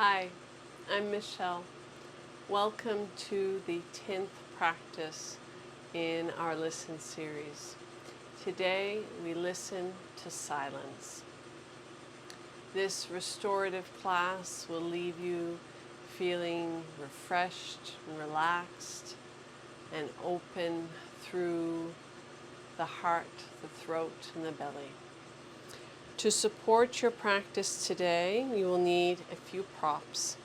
Hi, I'm Michelle. Welcome to the 10th practice in our Listen series. Today we listen to silence. This restorative class will leave you feeling refreshed and relaxed and open through the heart, the throat, and the belly. To support your practice today, you will need a few props.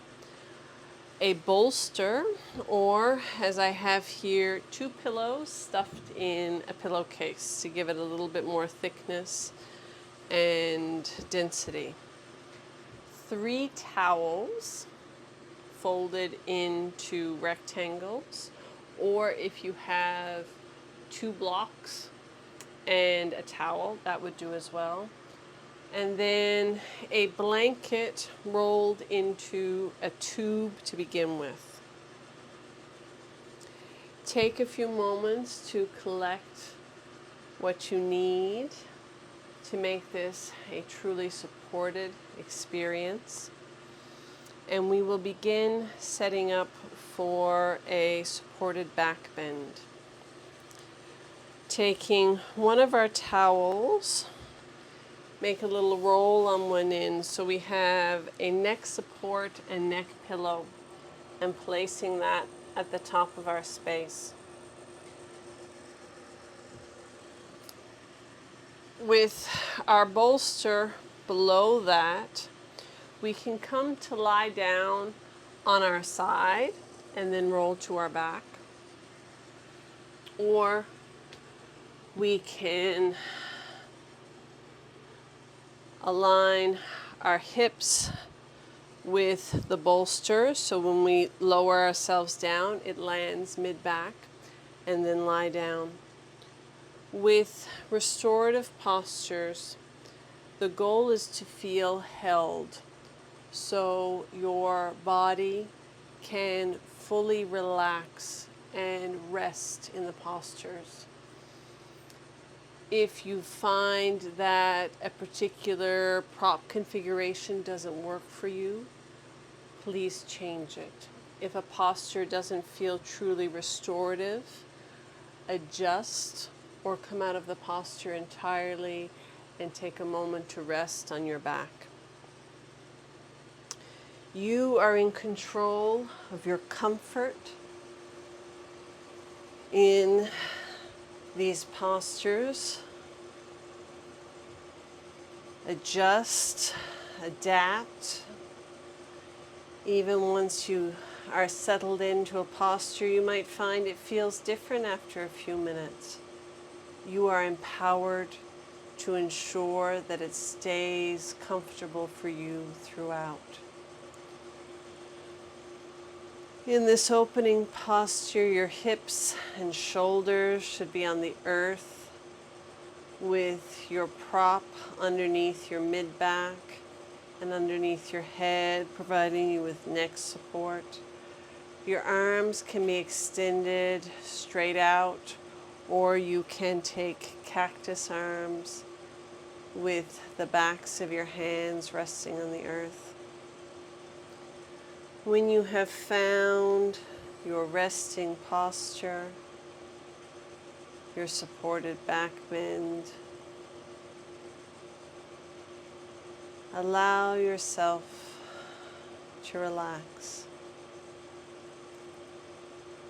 A bolster, or as I have here, 2 pillows stuffed in a pillowcase to give it a little bit more thickness and density. 3 towels folded into rectangles, or if you have 2 blocks and a towel, that would do as well. And then a blanket rolled into a tube to begin with. Take a few moments to collect what you need to make this a truly supported experience. And we will begin setting up for a supported back bend. Taking one of our towels, make a little roll on one end so we have a neck support and neck pillow, and placing that at the top of our space. With our bolster below that, we can come to lie down on our side and then roll to our back. Or we can align our hips with the bolster, so when we lower ourselves down, it lands mid-back, and then lie down. With restorative postures, the goal is to feel held, so your body can fully relax and rest in the postures. If you find that a particular prop configuration doesn't work for you, please change it. If a posture doesn't feel truly restorative, adjust or come out of the posture entirely and take a moment to rest on your back. You are in control of your comfort in these postures. Adjust, adapt. Even once you are settled into a posture, you might find it feels different after a few minutes. You are empowered to ensure that it stays comfortable for you throughout. In this opening posture, your hips and shoulders should be on the earth, with your prop underneath your mid-back and underneath your head, providing you with neck support. Your arms can be extended straight out, or you can take cactus arms with the backs of your hands resting on the earth. When you have found your resting posture, your supported back bend, allow yourself to relax.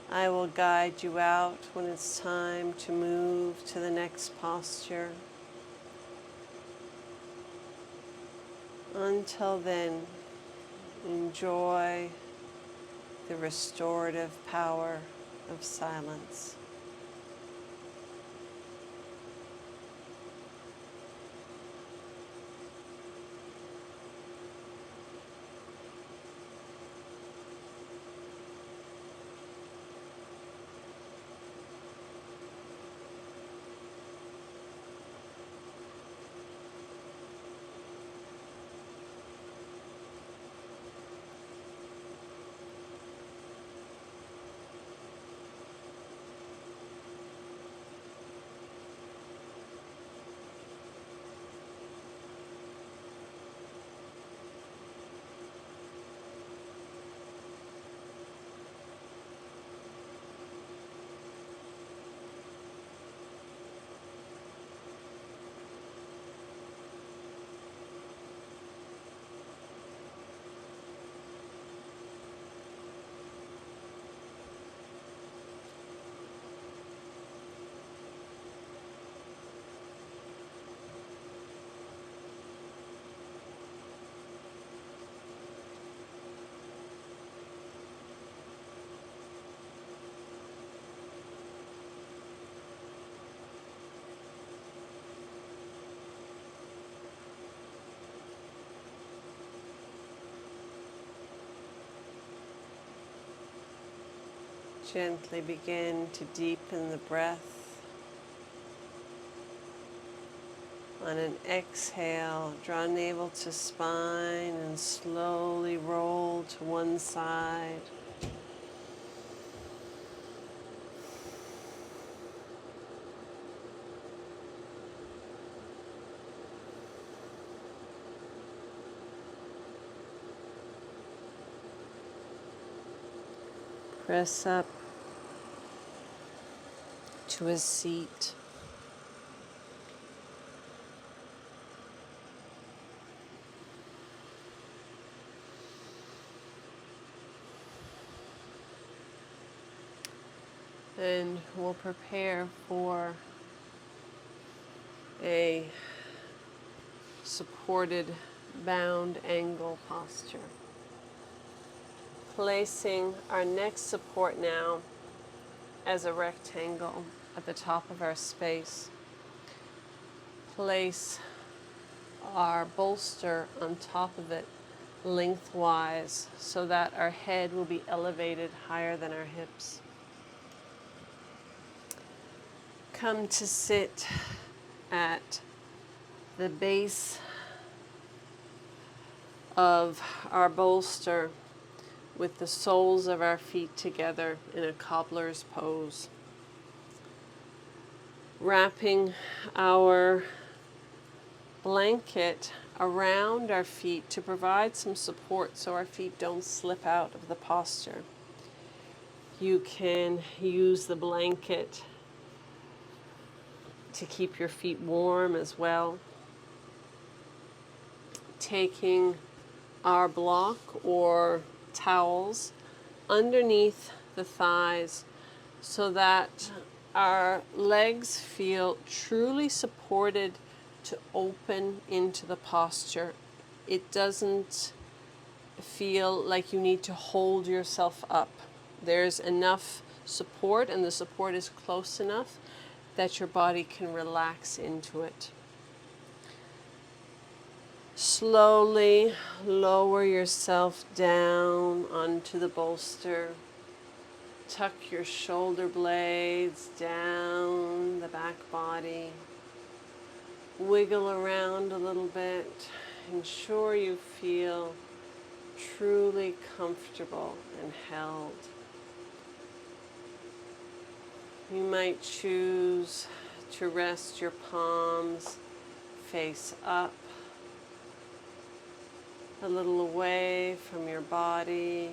I will guide you out when it's time to move to the next posture. Until then, enjoy the restorative power of silence. Gently begin to deepen the breath. On an exhale, draw navel to spine and slowly roll to one side. Press up to a seat. And we'll prepare for a supported bound angle posture. Placing our neck support now as a rectangle at the top of our space. Place our bolster on top of it lengthwise so that our head will be elevated higher than our hips. Come to sit at the base of our bolster with the soles of our feet together in a cobbler's pose. Wrapping our blanket around our feet to provide some support so our feet don't slip out of the posture. You can use the blanket to keep your feet warm as well. Taking our block or towels underneath the thighs so that our legs feel truly supported to open into the posture. It doesn't feel like you need to hold yourself up. There's enough support, and the support is close enough that your body can relax into it. Slowly lower yourself down onto the bolster. Tuck your shoulder blades down the back body. Wiggle around a little bit. Ensure you feel truly comfortable and held. You might choose to rest your palms face up, a little away from your body,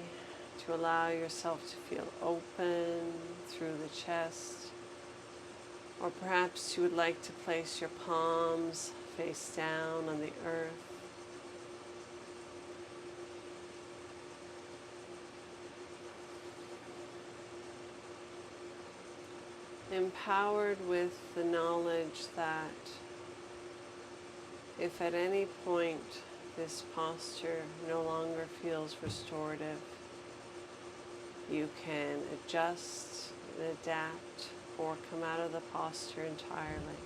to allow yourself to feel open through the chest. Or perhaps you would like to place your palms face down on the earth. Empowered with the knowledge that if at any point this posture no longer feels restorative, you can adjust and adapt or come out of the posture entirely.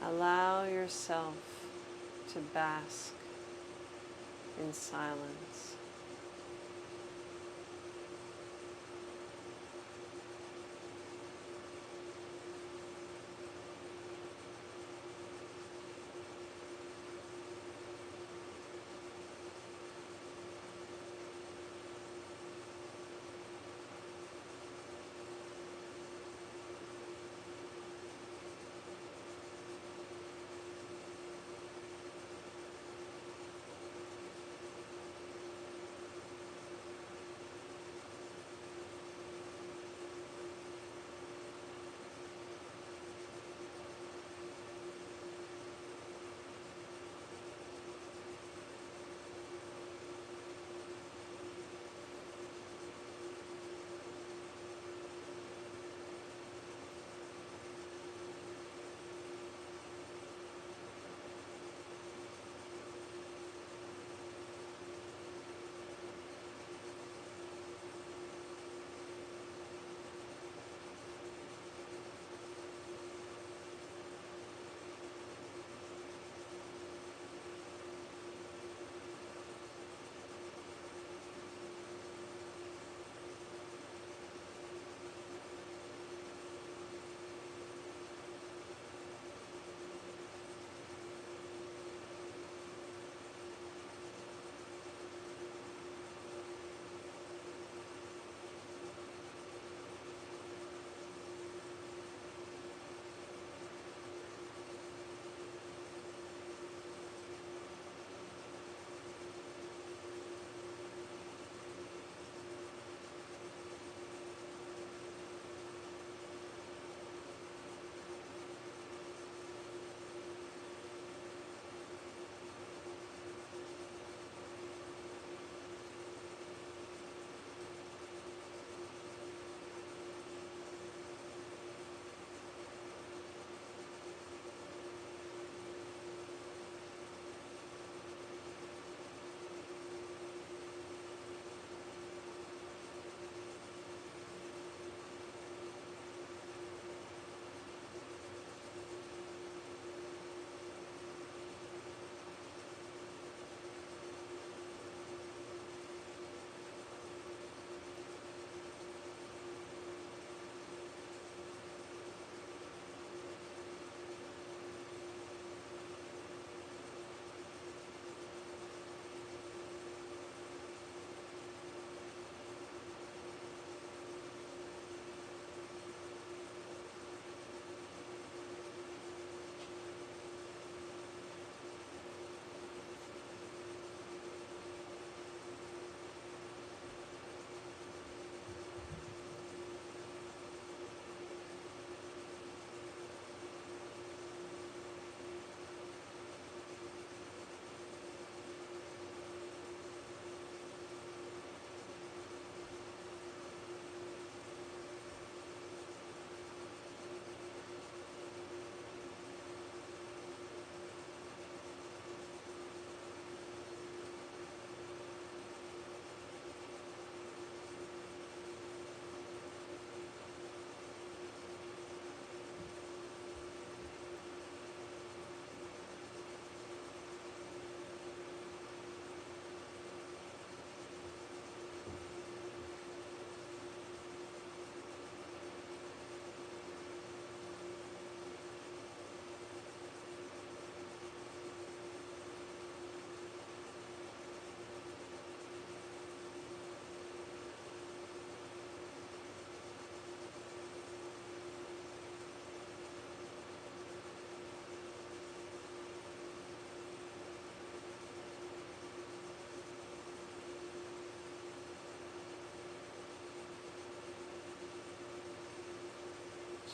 Allow yourself to bask in silence.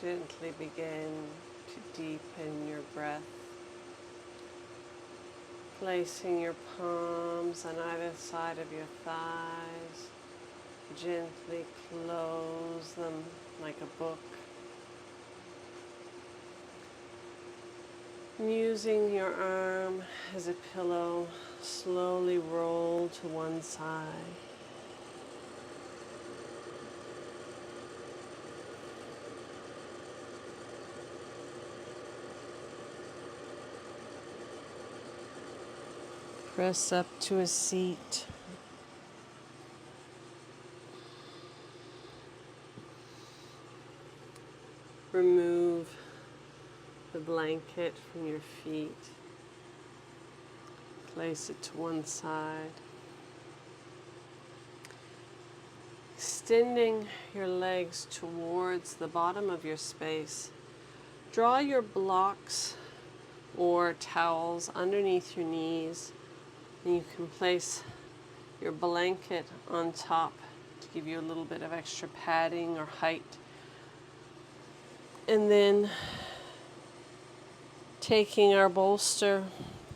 Gently begin to deepen your breath, placing your palms on either side of your thighs. Gently close them like a book. And using your arm as a pillow, slowly roll to one side. Press up to a seat. Remove the blanket from your feet. Place it to one side. Extending your legs towards the bottom of your space. Draw your blocks or towels underneath your knees. And you can place your blanket on top to give you a little bit of extra padding or height. And then taking our bolster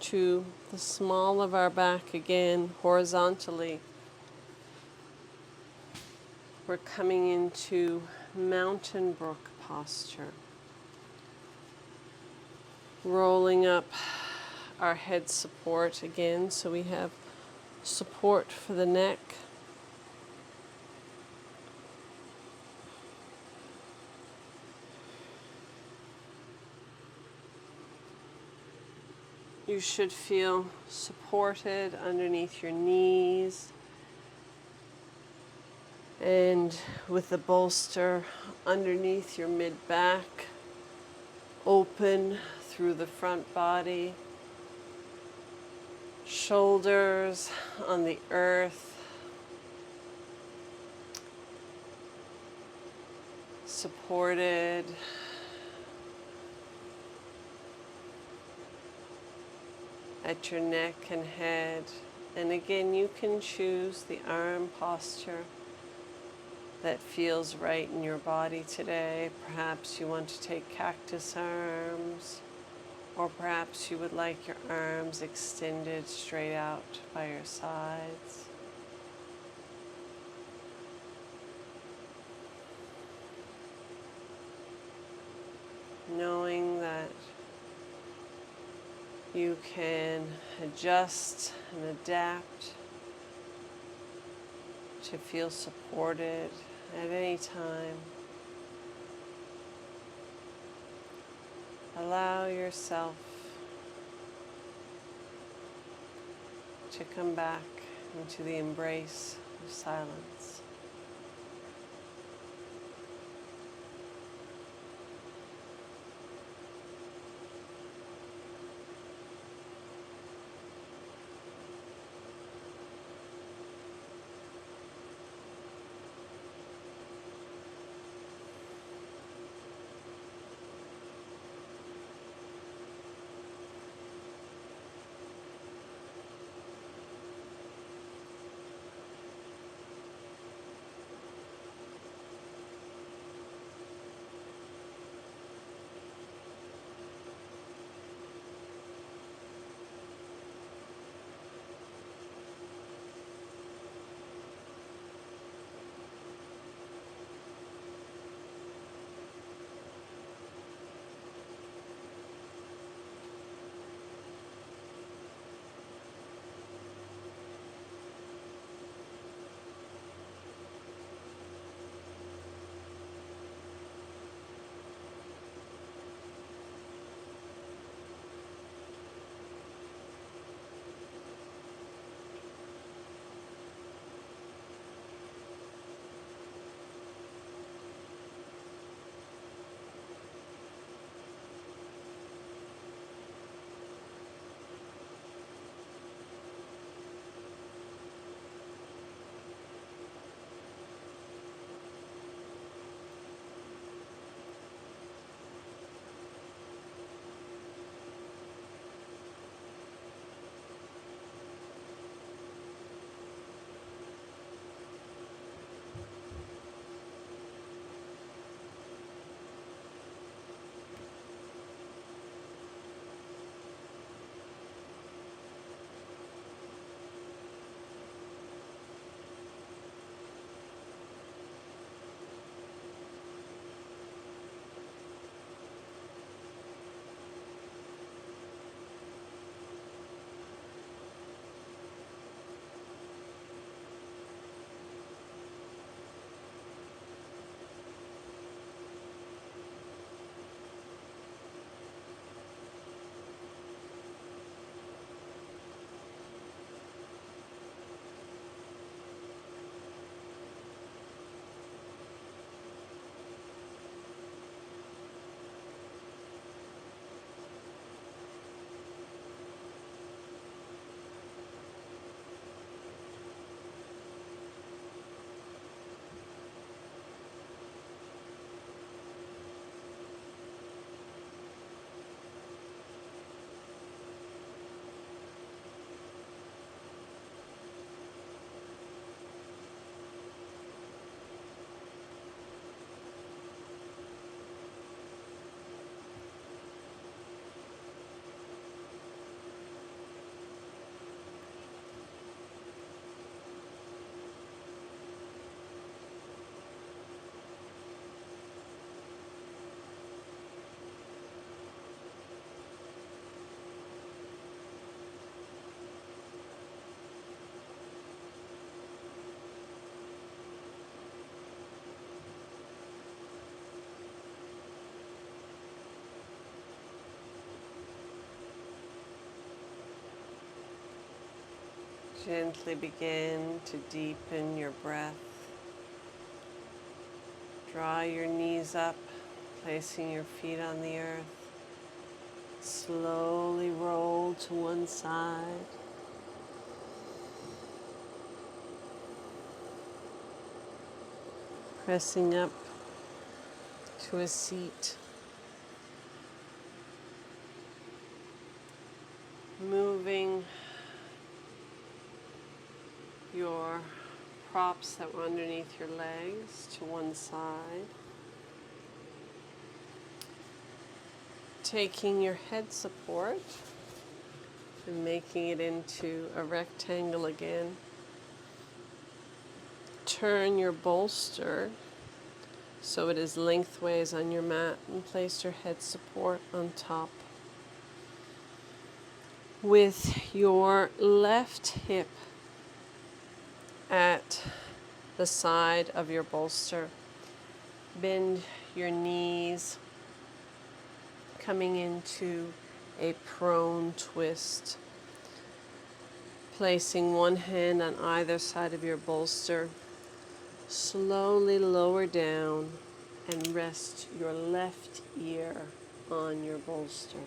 to the small of our back again, horizontally. We're coming into mountain brook posture. Rolling up our head support again, so we have support for the neck. You should feel supported underneath your knees and with the bolster underneath your mid-back, open through the front body, shoulders on the earth, supported. At your neck and head. And again, you can choose the arm posture that feels right in your body today. Perhaps you want to take cactus arms, or perhaps you would like your arms extended straight out by your sides. Knowing that you can adjust and adapt to feel supported at any time. Allow yourself to come back into the embrace of silence. Gently begin to deepen your breath. Draw your knees up, placing your feet on the earth. Slowly roll to one side. Pressing up to a seat. Moving your props that were underneath your legs to one side. Taking your head support and making it into a rectangle again. Turn your bolster so it is lengthways on your mat and place your head support on top. With your left hip at the side of your bolster, bend your knees, coming into a prone twist. Placing one hand on either side of your bolster, slowly lower down and rest your left ear on your bolster.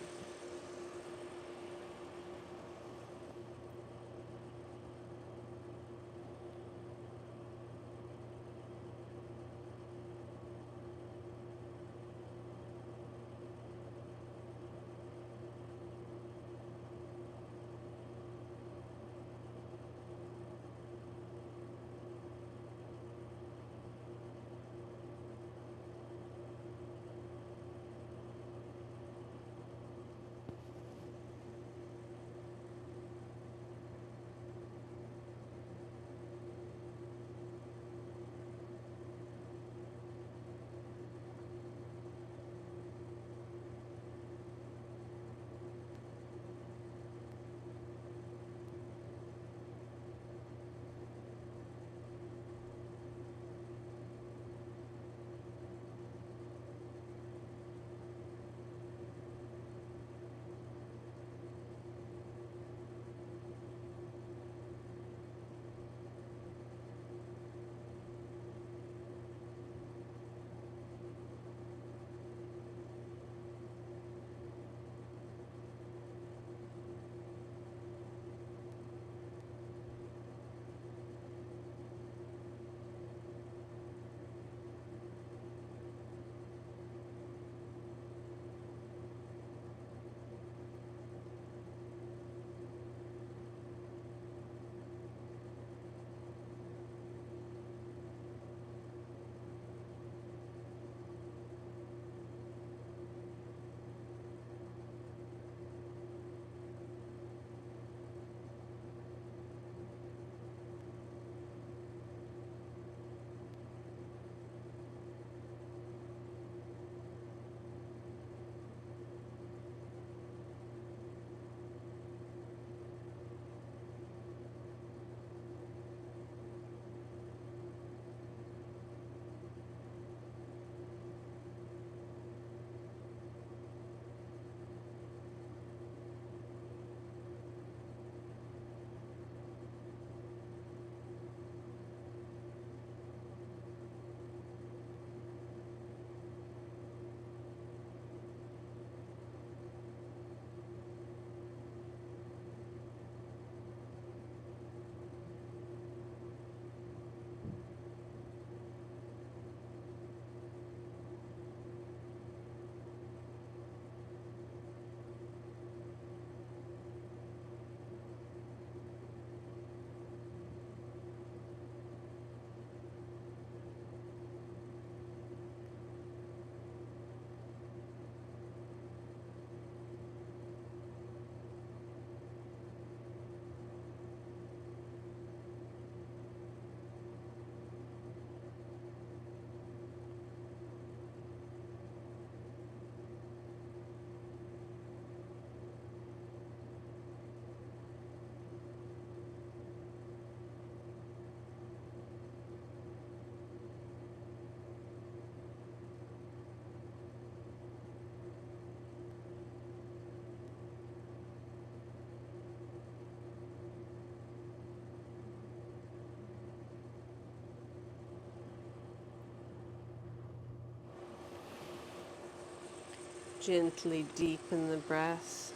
Gently deepen the breath.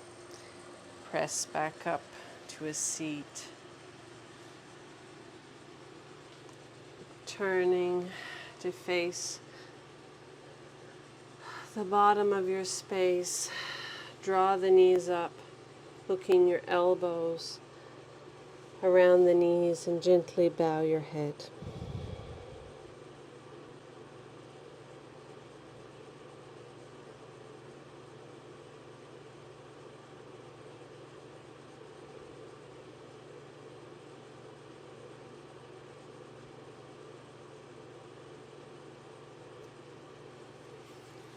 Press back up to a seat. Turning to face the bottom of your space. Draw the knees up, hooking your elbows around the knees, and gently bow your head.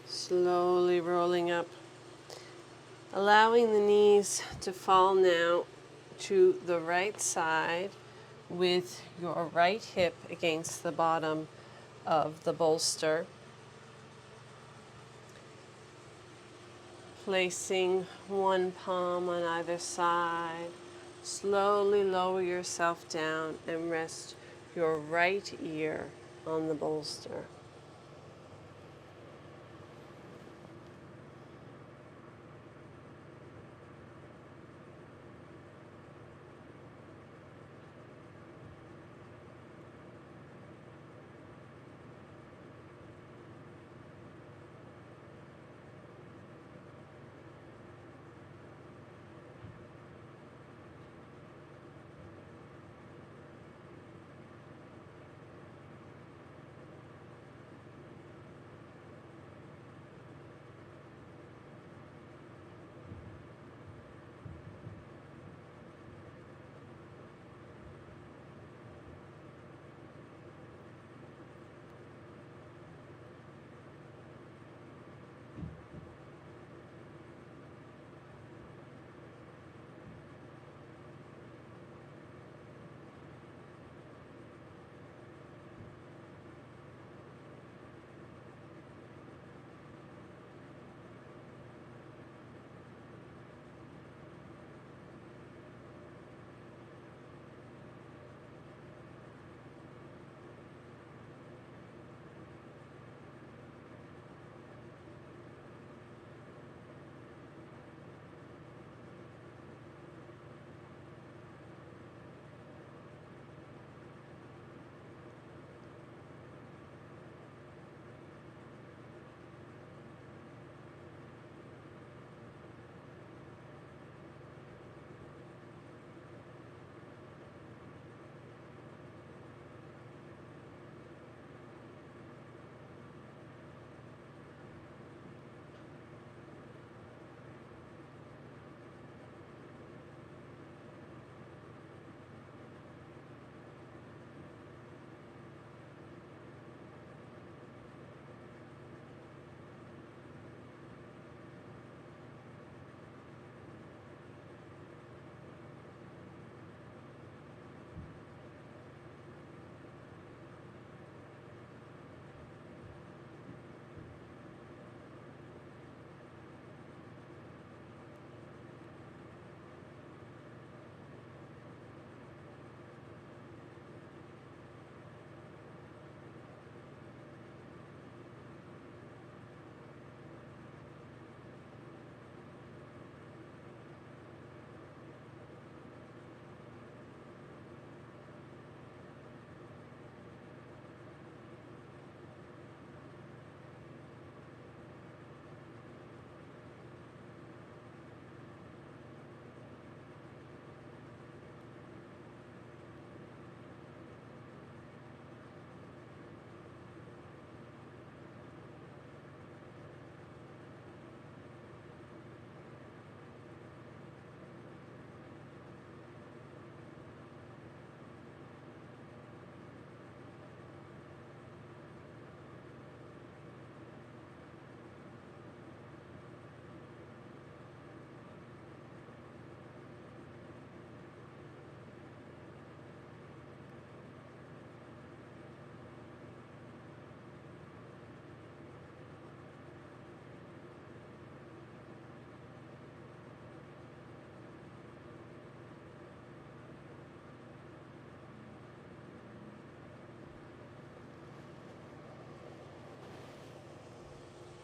Slowly rolling up, allowing the knees to fall now to the right side with your right hip against the bottom of the bolster. Placing one palm on either side. Slowly lower yourself down and rest your right ear on the bolster.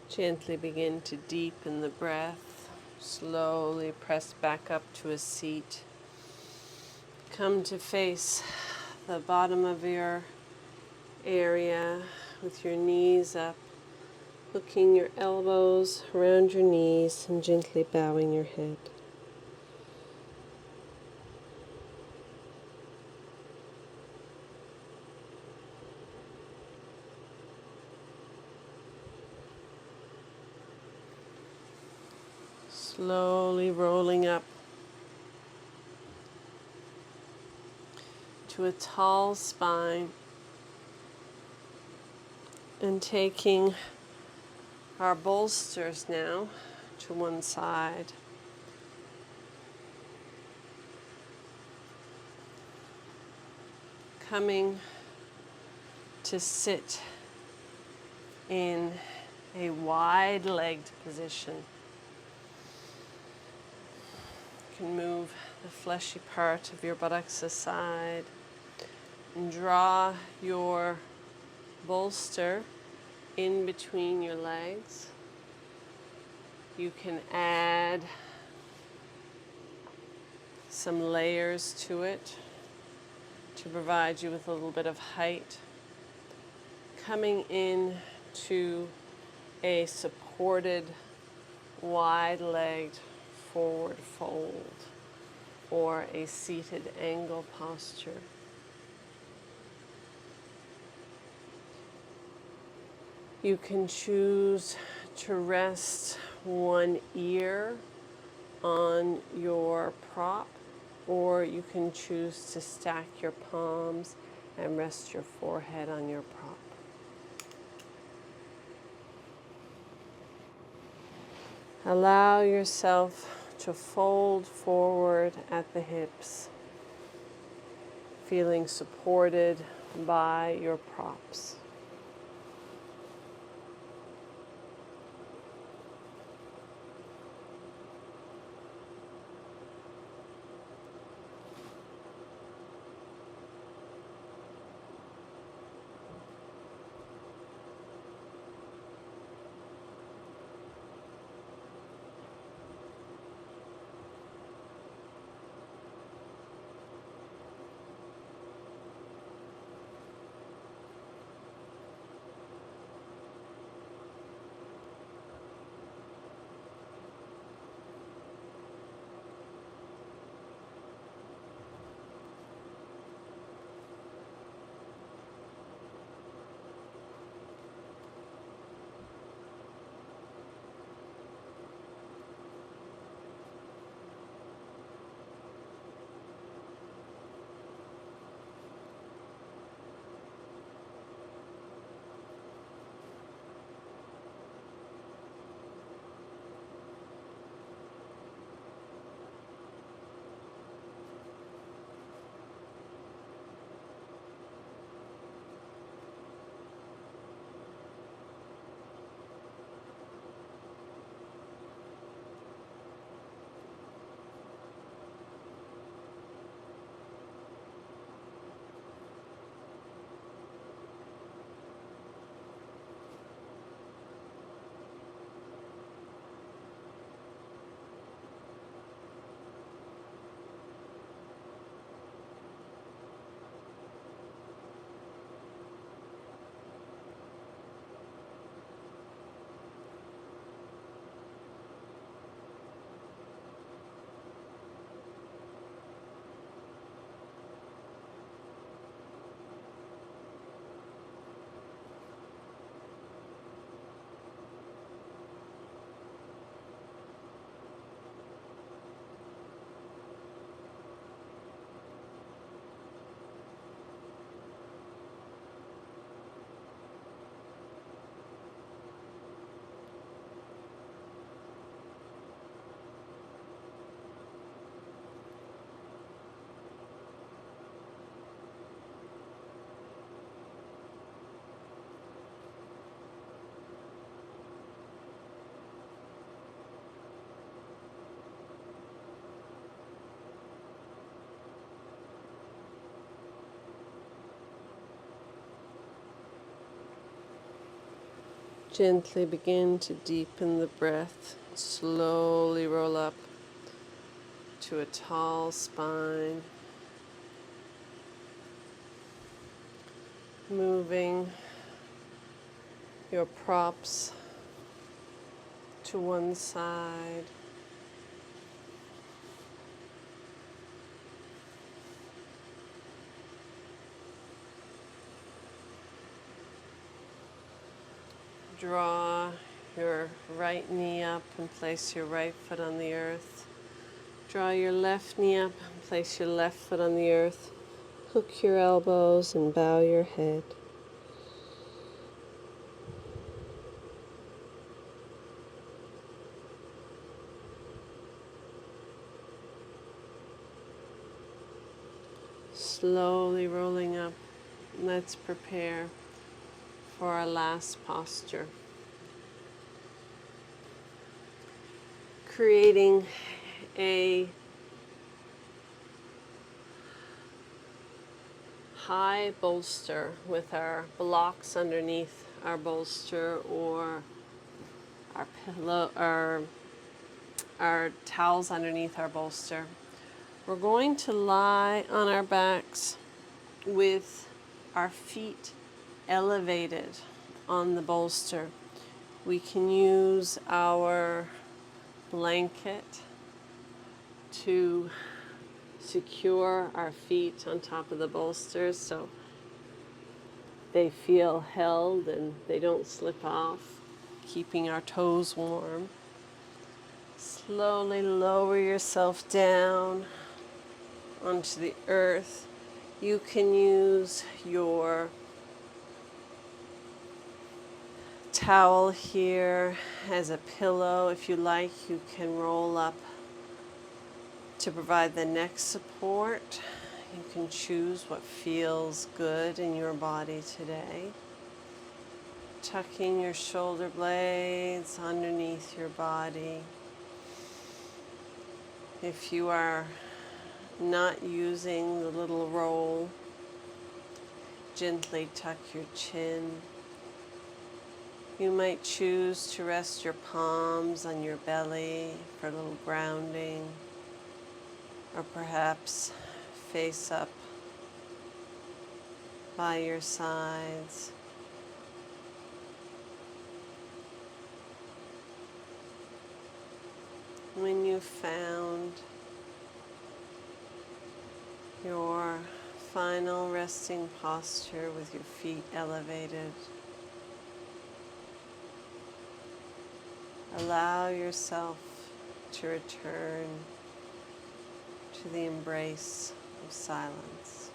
Gently begin to deepen the breath. Slowly press back up to a seat. Come to face the bottom of your area with your knees up, hooking your elbows around your knees and gently bowing your head. Slowly rolling up to a tall spine and taking our bolsters now to one side. Coming to sit in a wide-legged position. You can move the fleshy part of your buttocks aside and draw your bolster in between your legs. You can add some layers to it to provide you with a little bit of height. Coming in to a supported, wide-legged forward fold or a seated angle posture. You can choose to rest one ear on your prop, or you can choose to stack your palms and rest your forehead on your prop. Allow yourself to fold forward at the hips, feeling supported by your props. Gently begin to deepen the breath. Slowly roll up to a tall spine. Moving your props to one side. Draw your right knee up and place your right foot on the earth. Draw your left knee up and place your left foot on the earth. Hook your elbows and bow your head. Slowly rolling up. Let's prepare for our last posture. Creating a high bolster with our blocks underneath our bolster, or our pillow, our towels underneath our bolster. We're going to lie on our backs with our feet elevated on the bolster. We can use our blanket to secure our feet on top of the bolster so they feel held and they don't slip off, keeping our toes warm. Slowly lower yourself down onto the earth. You can use your towel here as a pillow. If you like, you can roll up to provide the neck support. You can choose what feels good in your body today. Tucking your shoulder blades underneath your body. If you are not using the little roll, gently tuck your chin. You might choose to rest your palms on your belly for a little grounding, or perhaps face up by your sides. When you've found your final resting posture with your feet elevated, allow yourself to return to the embrace of silence.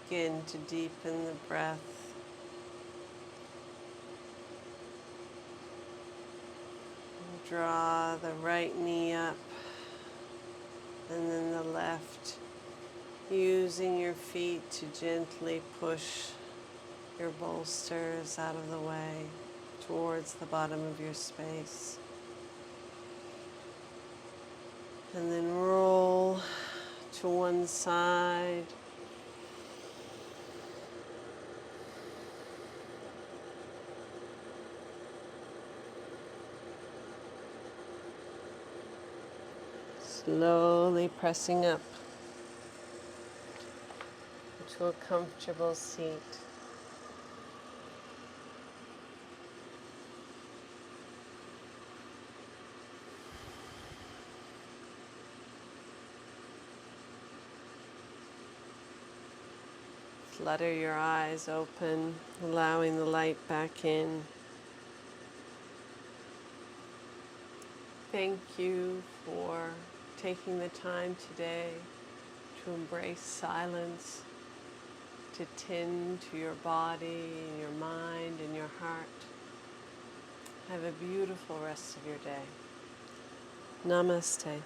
begin to deepen the breath. Draw the right knee up and then the left, using your feet to gently push your bolsters out of the way towards the bottom of your space. And then roll to one side. Slowly pressing up to a comfortable seat. Flutter your eyes open, allowing the light back in. Thank you for taking the time today to embrace silence, to tend to your body, and your mind, and your heart. Have a beautiful rest of your day. Namaste.